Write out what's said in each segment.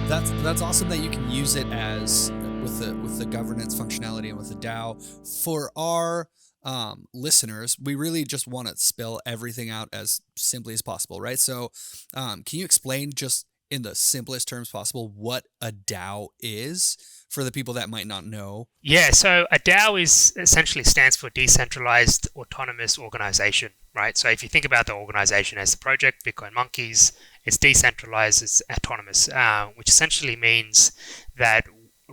That's awesome that you can use it as with the governance functionality and with the DAO. For our listeners, we really just want to spell everything out as simply as possible, right? So can you explain just in the simplest terms possible what a DAO is for the people that might not know? Yeah, so a DAO is essentially stands for Decentralized Autonomous Organization, right? So if you think about the organization as the project, Bitcoin Monkeys, it's decentralized, it's autonomous, which essentially means that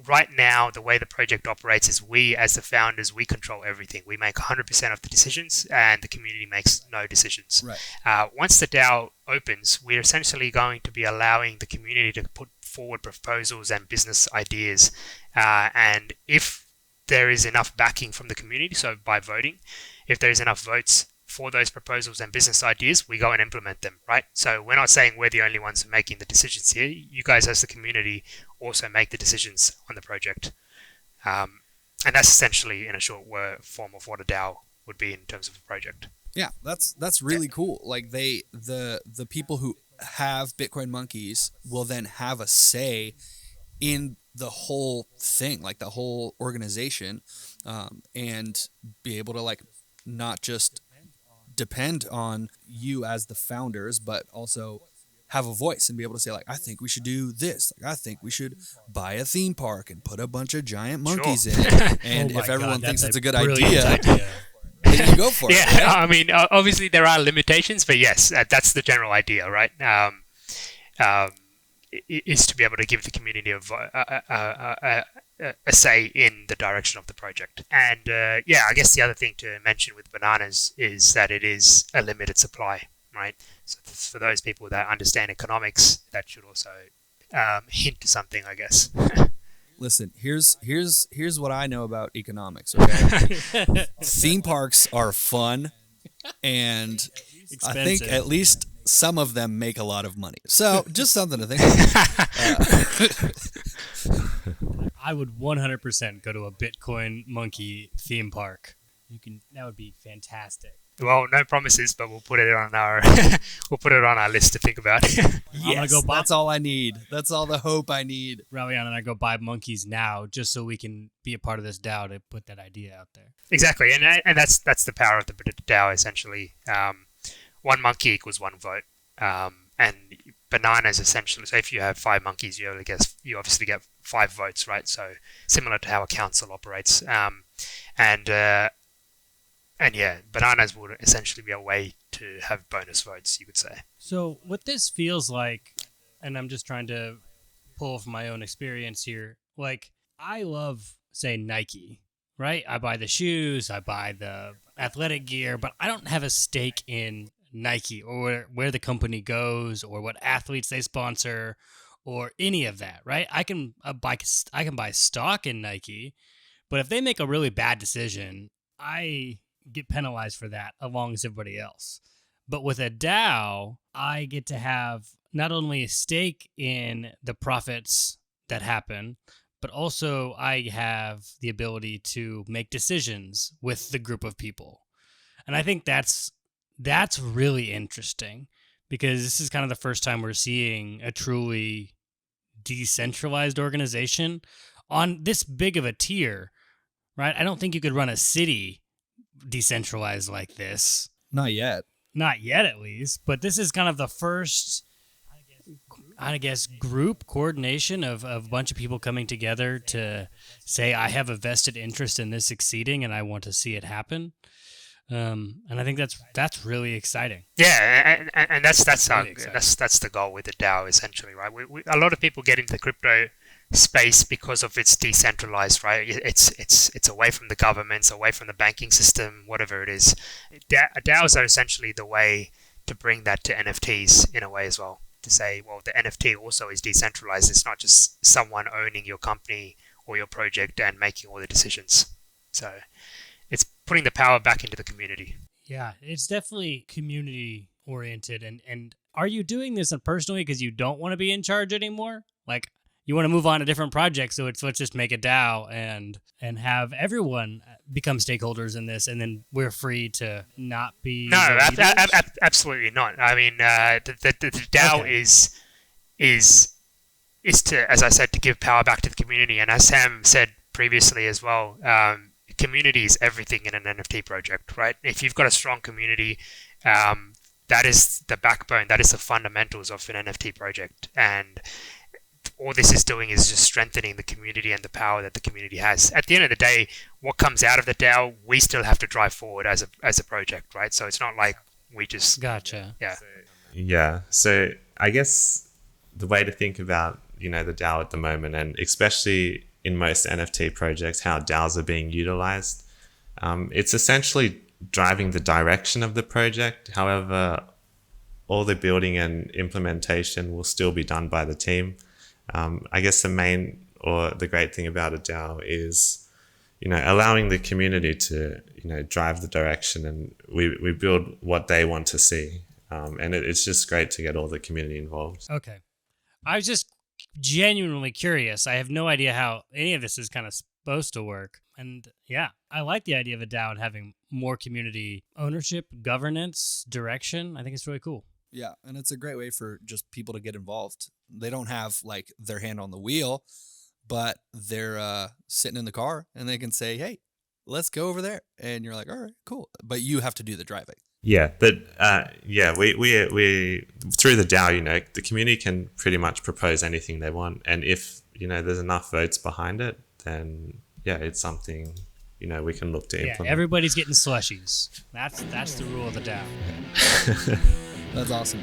right now the way the project operates is we as the founders, we control everything. We make 100% of the decisions and the community makes no decisions. Right. Once the DAO opens, we're essentially going to be allowing the community to put forward proposals and business ideas. And if there is enough backing from the community, so by voting, if there's enough votes for those proposals and business ideas, we go and implement them, right? So we're not saying we're the only ones making the decisions here. You guys as the community also make the decisions on the project. And that's essentially, in a short form of what a DAO would be in terms of a project. Yeah, that's really cool. Like the people who have Bitcoin Monkeys will then have a say in the whole thing, like the whole organization, and be able to like not just depend on you as the founders, but also have a voice and be able to say like, I think we should do this. Like, I think we should buy a theme park and put a bunch of giant monkeys in it. And if everyone thinks it's a good idea, then you go for it. Yeah, right? I mean, obviously there are limitations, but yes, that's the general idea, right? Is to be able to give the community a say in the direction of the project. And I guess the other thing to mention with bananas is that it is a limited supply, right? So for those people that understand economics, that should also hint to something, I guess. Listen, here's what I know about economics, okay? Theme parks are fun, and expensive. I think at least some of them make a lot of money. So just something to think about. I would 100% go to a Bitcoin Monkey theme park. That would be fantastic. Well, no promises, but we'll put it on our list to think about. Yes, I'm gonna go buy. That's all I need. That's all the hope I need. Ravian and I go buy monkeys now, just so we can be a part of this DAO to put that idea out there. Exactly, and that's the power of the DAO essentially. One monkey equals one vote, and bananas essentially. So if you have 5 monkeys, you obviously get 5 votes, right? So similar to how a council operates, and yeah, bananas would essentially be a way to have bonus votes, you could say. So what this feels like, and I'm just trying to pull from my own experience here, like I love, say, Nike, right? I buy the shoes, I buy the athletic gear, but I don't have a stake in Nike or where the company goes or what athletes they sponsor or any of that, right? I can buy stock in Nike, but if they make a really bad decision, I get penalized for that along as everybody else. But with a DAO, I get to have not only a stake in the profits that happen, but also I have the ability to make decisions with the group of people. And I think that's really interesting because this is kind of the first time we're seeing a truly decentralized organization on this big of a tier, right? I don't think you could run a city decentralized like this. Not yet, at least. But this is kind of the first, I guess, group coordination of a bunch of people coming together to say, I have a vested interest in this succeeding and I want to see it happen. And I think that's really exciting. Yeah, and that's the goal with the DAO essentially, right? We a lot of people get into the crypto space because of its decentralized, right? It's away from the governments, away from the banking system, whatever it is. DAOs are essentially the way to bring that to NFTs in a way as well. To say, well, the NFT also is decentralized. It's not just someone owning your company or your project and making all the decisions. So it's putting the power back into the community. Yeah, it's definitely community oriented. And are you doing this personally because you don't want to be in charge anymore? Like, you want to move on to different projects, so let's just make a DAO and have everyone become stakeholders in this, and then we're free to not be. No, absolutely not. I mean, the DAO is is to, as I said, to give power back to the community. And as Sam said previously as well, community is everything in an NFT project, right? If you've got a strong community, that is the backbone, that is the fundamentals of an NFT project. And all this is doing is just strengthening the community and the power that the community has. At the end of the day, what comes out of the DAO, we still have to drive forward as a project, right? So it's not like we just... Gotcha. Yeah. Yeah. So I guess the way to think about, the DAO at the moment, and especially in most NFT projects, how DAOs are being utilized, it's essentially driving the direction of the project. However, all the building and implementation will still be done by the team. I guess the great thing about a DAO is, allowing the community to, drive the direction, and we build what they want to see. And it's just great to get all the community involved. Okay. I was just genuinely curious. I have no idea how any of this is kind of supposed to work. And yeah, I like the idea of a DAO and having more community ownership, governance, direction. I think it's really cool. Yeah, and it's a great way for just people to get involved. They don't have like their hand on the wheel, but they're sitting in the car and they can say, "Hey, let's go over there," and you're like, "All right, cool." But you have to do the driving. Yeah, but we through the DAO, the community can pretty much propose anything they want, and if there's enough votes behind it, then it's something we can look to implement. Yeah, everybody's getting slushies. That's the rule of the DAO. That's awesome.